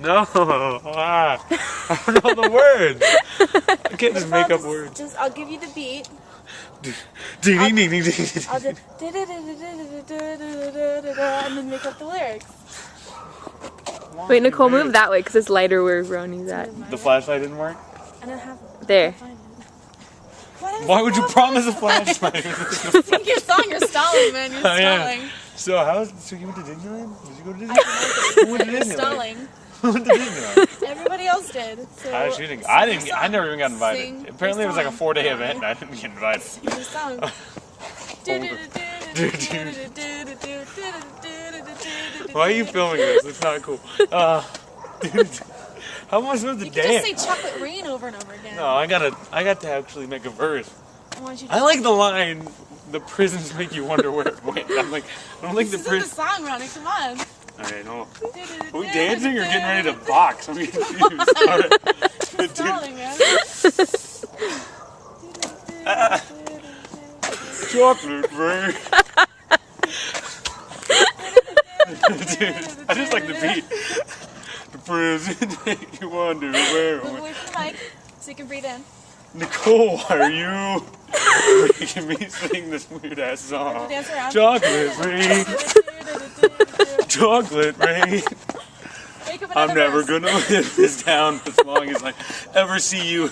No. I don't know the words. I can't just make up words. I'll give you the beat. Ding ding ding ding ding. I'll just and then make up the lyrics. Wait, Nicole, move that way because it's lighter where Ronny's at. The flashlight didn't work? I don't have There. Why would you promise a flashlight? Sing your song, you're stalling, man. You're stalling. Yeah. So you went to Disneyland? Did you go to Disneyland? Who went to You're Disneyland? stalling. Who went to Disneyland? Everybody else did. So I never even got invited. Sing Apparently it was like a 4-day your event and I didn't get invited. Sing your song. Why are you filming this? It's not cool. Dude, how am I supposed to You can dance? just say chocolate rain over and over again. No, I got to actually make a verse. I want you to I like the line, "The prisons make you wonder where it went." I don't like This the isn't the prison. song, Ronny. Come on. Alright, no. Are we dancing or getting ready to box? I'm confused. Alright. Dude. Stalling, man. Chocolate rain. Dude, I just like the beat. The prison make you wonder where it Move went. away from the mic so you can breathe in. Nicole, why are you making me sing this weird ass song? Dance around. Chocolate rain. Chocolate rain. Make up I'm another never verse. gonna live this down as long as I ever see you.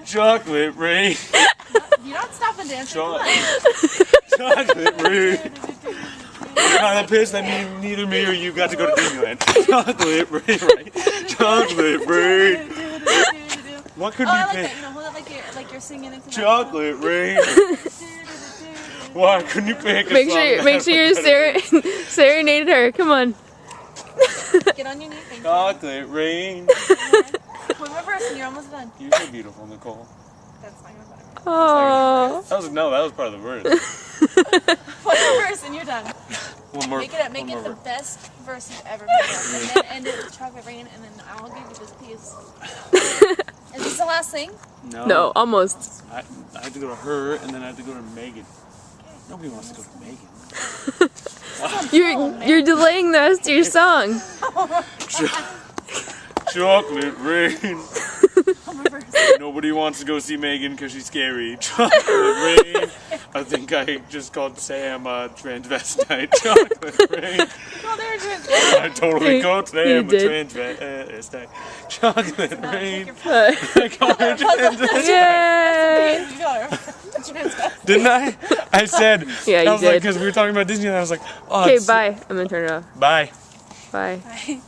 Chocolate rain. You don't stop and dance. Chocolate rain. You're kind of pissed that neither me or you got to go to Disneyland. Chocolate rain, right? Chocolate rain. What could Oh, I be like pissed? that. You know, hold it like you're singing into Chocolate rain. Why couldn't you pick a Make song sure you serenade her. Come on. Get on your knee. Thank you. Chocolate rain. One more verse and you're almost done. You're so beautiful, Nicole. That's not gonna matter. Oh. That was part of the verse. One more verse and you're done. One more. Make it one the more best verse you've ever made up. And then end it with chocolate rain and then I'll give you this piece. Is this the last thing? No, almost. I have to go to her and then I have to go to Megan. Nobody wants to go to Megan. You're delaying the rest of your song. Chocolate rain. One more verse. Nobody wants to go see Megan because she's scary. Chocolate rain. I think I just called Sam a transvestite. Chocolate rain. Oh, there it is. I totally called Sam a did. transvestite. Chocolate rain. Take I called her transvestite. Yay! You got her. Didn't I? I said. Yeah, you I was like, did. because we were talking about Disney, and I was like, oh, Okay, it's- bye. I'm gonna turn it off. Bye. Bye. Bye.